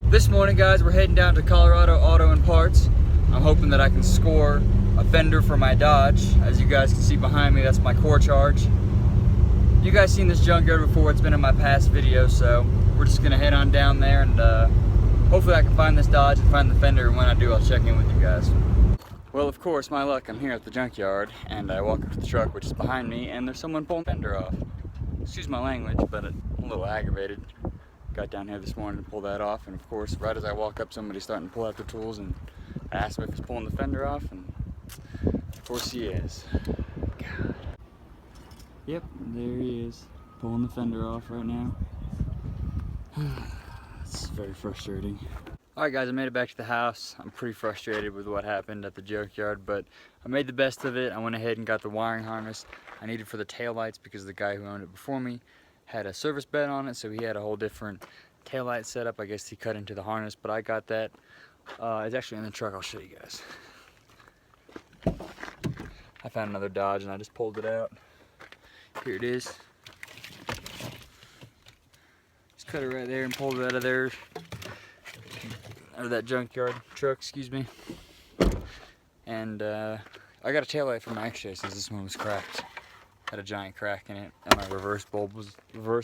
This morning, guys, we're heading down to Colorado Auto and Parts. I'm hoping that I can score a fender for my Dodge. As you guys can see behind me, that's my core charge. You guys seen this junkyard before, it's been in my past videos, so we're just gonna head on down there and hopefully I can find this Dodge and find the fender, and when I do, I'll check in with you guys. Well, of course, my luck, I'm here at the junkyard, and I walk up to the truck, which is behind me, and there's someone pulling the fender off. Excuse my language, but I'm a little aggravated. Got down here this morning to pull that off, and of course, right as I walk up, somebody's starting to pull out their tools, and I asked him if he's pulling the fender off, and of course he is. God. Yep, there he is, pulling the fender off right now. It's very frustrating. Alright guys, I made it back to the house. I'm pretty frustrated with what happened at the junkyard, but I made the best of it. I went ahead and got the wiring harness I needed for the taillights because the guy who owned it before me had a service bed on it, so he had a whole different taillight setup. I guess he cut into the harness, but I got that. It's actually in the truck. I'll show you guys. I found another Dodge and I just pulled it out. Here it is. Just cut it right there and pulled it out of there. Out of that junkyard truck, excuse me. And I got a taillight for my X-Ray since this one was cracked. Had a giant crack in it, and my reverse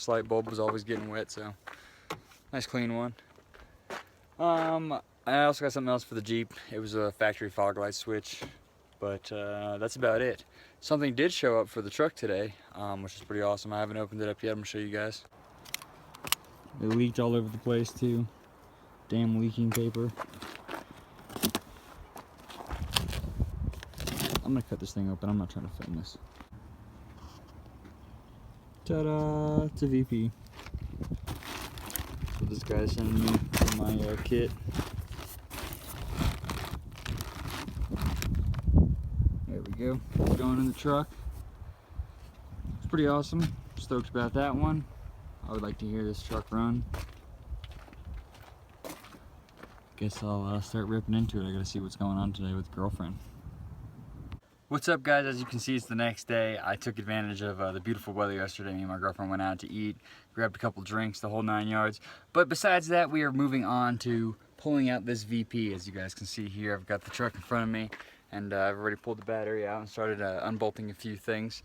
light bulb was always getting wet, so nice clean one. I also got something else for the Jeep. It was a factory fog light switch, but that's about it. Something did show up for the truck today, which is pretty awesome. I haven't opened it up yet. I'm gonna show you guys. It leaked all over the place too. Damn leaking paper. I'm gonna cut this thing open. I'm not trying to film this. Ta-da! It's a VP. So this guy's sending me for my kit. There we go. It's going in the truck. It's pretty awesome. Stoked about that one. I would like to hear this truck run. Guess I'll start ripping into it. I gotta see what's going on today with girlfriend. What's up guys? As you can see, it's the next day. I took advantage of the beautiful weather yesterday. Me and my girlfriend went out to eat, grabbed a couple drinks, the whole 9 yards. But besides that, we are moving on to pulling out this VP. As you guys can see here, I've got the truck in front of me, and I've already pulled the battery out and started unbolting a few things.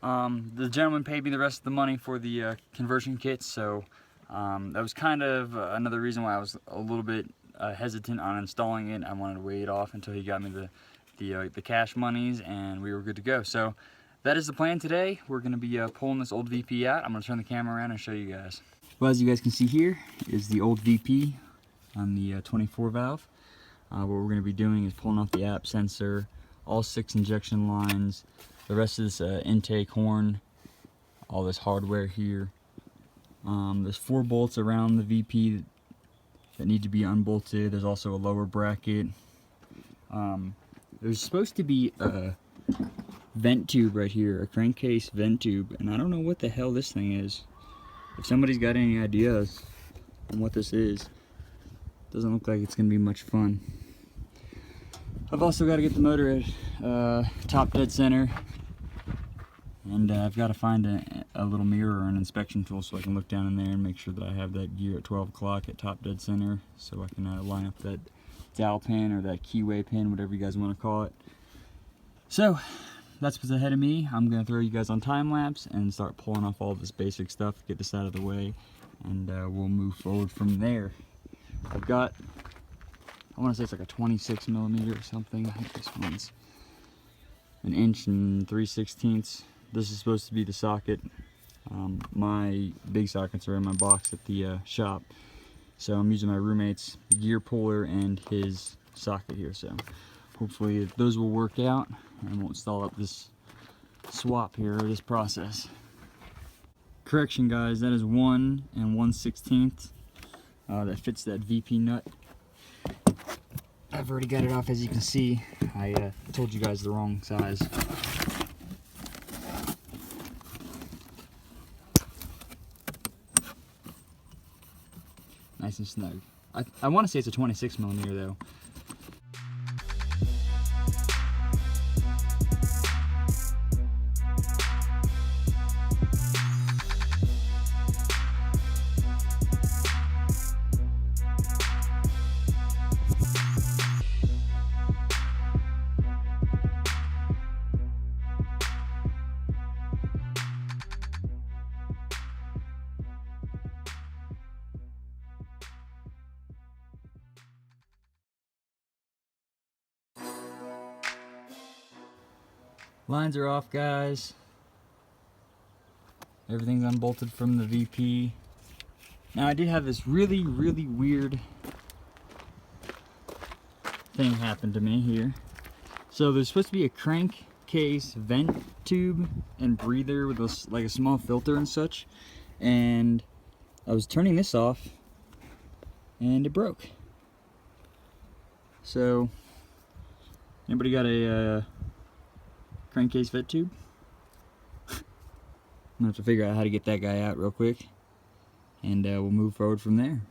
The gentleman paid me the rest of the money for the conversion kit, so that was kind of another reason why I was a little bit hesitant on installing it. I wanted to wait it off until he got me the cash monies, and we were good to go. So that is the plan today. We're going to be pulling this old VP out. I'm going to turn the camera around and show you guys. Well, as you guys can see here is the old VP on the 24 valve. What we're going to be doing is pulling off the app sensor, all 6 injection lines, the rest of this intake horn, all this hardware here. There's 4 bolts around the VP that need to be unbolted. There's also a lower bracket. There's supposed to be a vent tube right here, a crankcase vent tube, and I don't know what the hell this thing is. If somebody's got any ideas on what this is, doesn't look like it's going to be much fun. I've also got to get the motor at top dead center, and I've got to find a little mirror or an inspection tool so I can look down in there and make sure that I have that gear at 12 o'clock at top dead center, so I can line up that dowel pin or that keyway pin, whatever you guys want to call it. So that's what's ahead of me. I'm going to throw you guys on time lapse and start pulling off all this basic stuff, get this out of the way, and we'll move forward from there. I've got, I want to say it's like a 26 millimeter or something. I think this one's 1 inch and 3/16. This is supposed to be the socket. My big sockets are in my box at the shop. So I'm using my roommate's gear puller and his socket here. So hopefully those will work out and we'll install up this swap here, or this process. Correction guys, that is 1 1/16 that fits that VP nut. I've already got it off, as you can see. I told you guys the wrong size. Nice and snug. I want to say it's a 26 millimeter though. Lines are off, guys. Everything's unbolted from the VP. Now I did have this really weird thing happen to me here. So there's supposed to be a crankcase vent tube and breather with like a small filter and such, and I was turning this off and it broke. So anybody got a crankcase vent tube? I'm gonna have to figure out how to get that guy out real quick, and we'll move forward from there.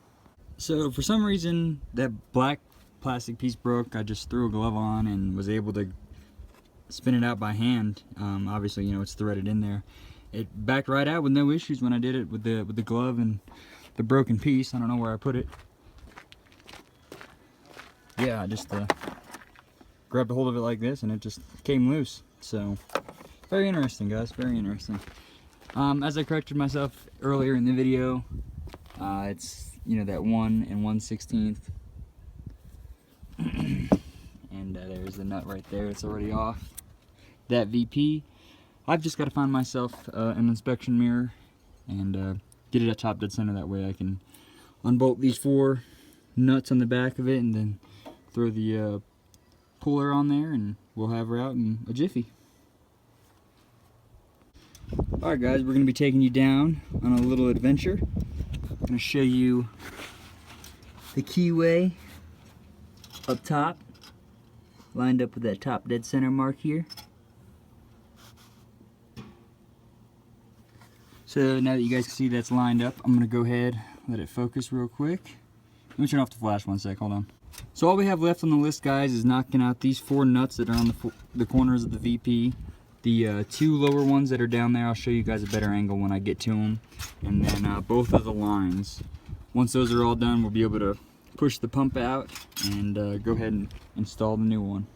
So for some reason that black plastic piece broke. I just threw a glove on and was able to spin it out by hand. Obviously, you know, it's threaded in there. It backed right out with no issues when I did it with the glove and the broken piece. I don't know where I put it. Yeah, I just grabbed a hold of it like this and it just came loose. So very interesting, guys, very interesting. As I corrected myself earlier in the video, it's, you know, that 1 1/16. And there's the nut right there. It's already off. That VP, I've just got to find myself an inspection mirror and get it at top dead center. That way I can unbolt these 4 nuts on the back of it and then throw the puller on there, and we'll have her out in a jiffy. Alright guys, we're going to be taking you down on a little adventure. I'm going to show you the keyway up top, lined up with that top dead center mark here. So now that you guys can see that's lined up, I'm going to go ahead, let it focus real quick. Let me turn off the flash one sec, hold on. So all we have left on the list, guys, is knocking out these 4 nuts that are on the corners of the VP. The 2 lower ones that are down there, I'll show you guys a better angle when I get to them. And then both of the lines. Once those are all done, we'll be able to push the pump out and go ahead and install the new one.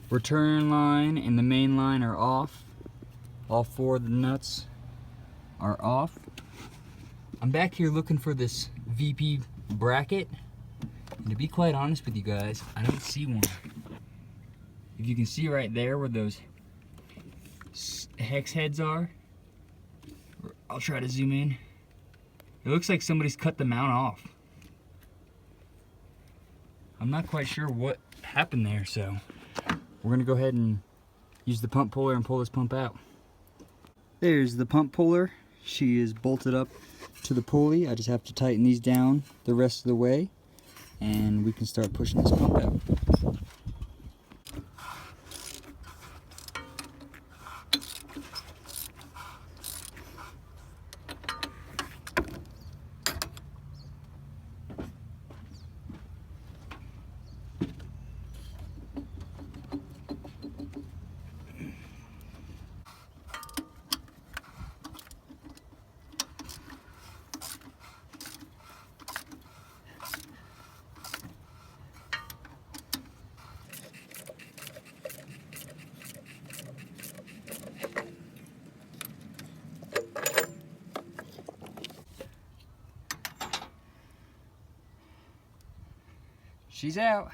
Return line and the main line are off. All 4 of the nuts are off. I'm back here looking for this VP bracket, and to be quite honest with you guys, I don't see one. If you can see right there where those hex heads are, I'll try to zoom in. It looks like somebody's cut the mount off. I'm not quite sure what happened there, so we're gonna go ahead and use the pump puller and pull this pump out. There's the pump puller. She is bolted up to the pulley. I just have to tighten these down the rest of the way, and we can start pushing this pump out. She's out.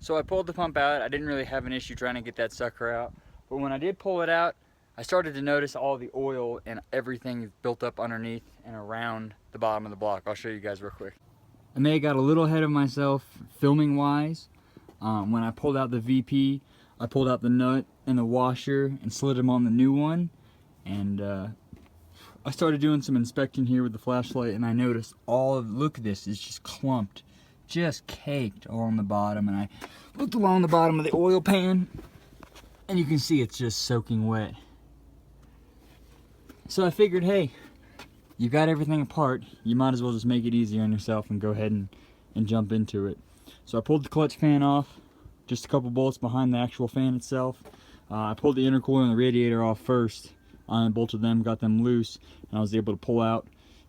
So I pulled the pump out. I didn't really have an issue trying to get that sucker out, but when I did pull it out, I started to notice all the oil and everything built up underneath and around the bottom of the block. I'll show you guys real quick. I may have got a little ahead of myself filming wise. When I pulled out the VP, I pulled out the nut and the washer and slid them on the new one, and I started doing some inspecting here with the flashlight, and I noticed all of, look at this, it's just clumped, just caked all on the bottom. And I looked along the bottom of the oil pan, and you can see it's just soaking wet. So I figured, hey, you got everything apart, you might as well just make it easier on yourself and go ahead and jump into it. So I pulled the clutch fan off, just a couple bolts behind the actual fan itself. I pulled the intercooler and the radiator off first. I unbolted them, got them loose, and I was able to pull out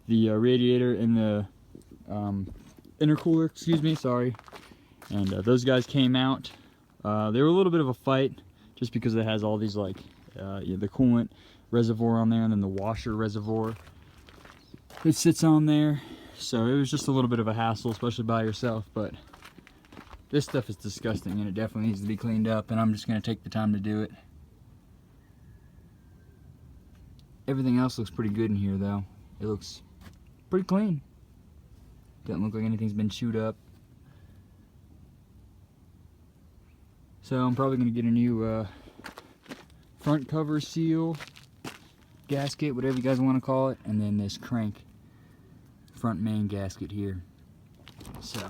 the radiator and the intercooler, excuse me, sorry. And those guys came out. They were a little bit of a fight just because it has all these, like, the coolant reservoir on there and then the washer reservoir it sits on there. So it was just a little bit of a hassle, especially by yourself, but This stuff is disgusting and it definitely needs to be cleaned up, and I'm just going to take the time to do it. Everything else looks pretty good in here though. It looks pretty clean. Doesn't look like anything's been chewed up. So I'm probably going to get a new front cover seal, gasket, whatever you guys want to call it, and then this crank front main gasket here. So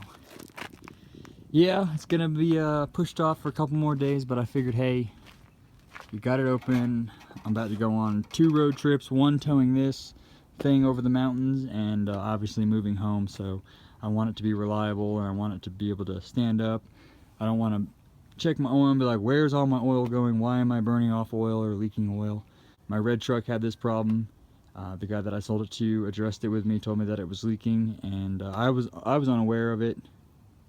yeah, it's gonna be pushed off for a couple more days, but I figured, hey, we got it open. I'm about to go on 2 road trips, one towing this thing over the mountains, and obviously moving home. So I want it to be reliable, and I want it to be able to stand up. I don't want to check my oil and be like, where's all my oil going? Why am I burning off oil or leaking oil? My red truck had this problem. The guy that I sold it to addressed it with me, told me that it was leaking, and I was unaware of it.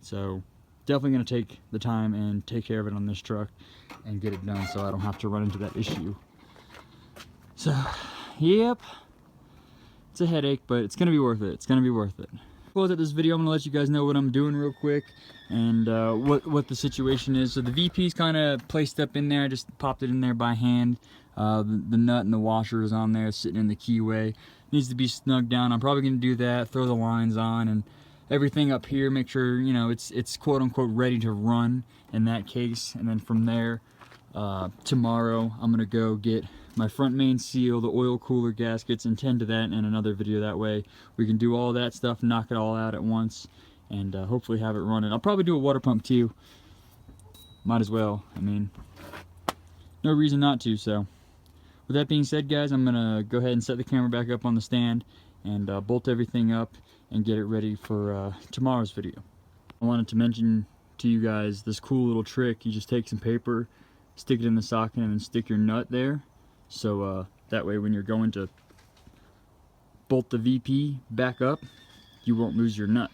So definitely going to take the time and take care of it on this truck and get it done so I don't have to run into that issue. So yep, it's a headache, but it's going to be worth it. It's going to be worth it. Close out this video, I'm going to let you guys know what I'm doing real quick and what the situation is. So the VP's kind of placed up in there. I just popped it in there by hand. The nut and the washer is on there sitting in the keyway. Needs to be snugged down. I'm probably going to do that, throw the lines on and everything up here, make sure, you know, it's quote unquote ready to run in that case. And then from there, tomorrow I'm going to go get my front main seal, the oil cooler gaskets, and tend to that in another video. That way we can do all that stuff, knock it all out at once, and hopefully have it running. I'll probably do a water pump too. Might as well. I mean, no reason not to. So with that being said, guys, I'm gonna go ahead and set the camera back up on the stand and bolt everything up and get it ready for tomorrow's video. I wanted to mention to you guys this cool little trick. You just take some paper, stick it in the socket, and then stick your nut there. So that way when you're going to bolt the VP back up, you won't lose your nut.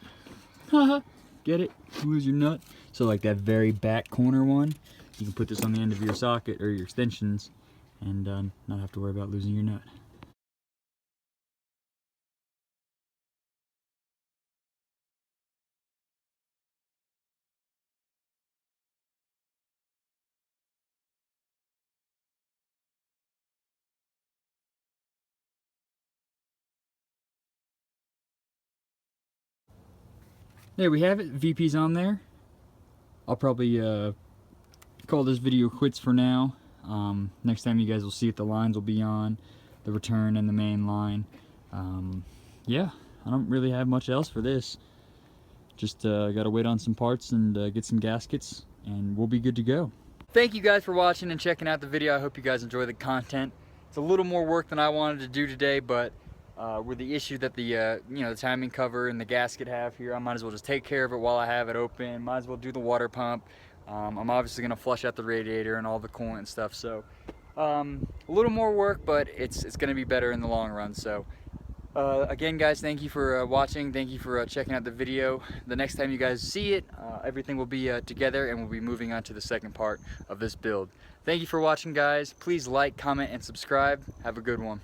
Get it? Lose your nut? So like that very back corner one, you can put this on the end of your socket or your extensions and not have to worry about losing your nut. There we have it. VP's on there. I'll probably call this video quits for now. Next time you guys will see it, the lines will be on, the return and the main line. Yeah, I don't really have much else for this. Just gotta wait on some parts and get some gaskets, and we'll be good to go. Thank you guys for watching and checking out the video. I hope you guys enjoy the content. It's a little more work than I wanted to do today, but with the issue that the you know, the timing cover and the gasket have here, I might as well just take care of it while I have it open. Might as well do the water pump. I'm obviously gonna flush out the radiator and all the coolant and stuff. So a little more work, but it's gonna be better in the long run. So again, guys, thank you for watching. Thank you for checking out the video. The next time you guys see it, everything will be together, and we'll be moving on to the second part of this build. Thank you for watching, guys. Please like, comment, and subscribe. Have a good one.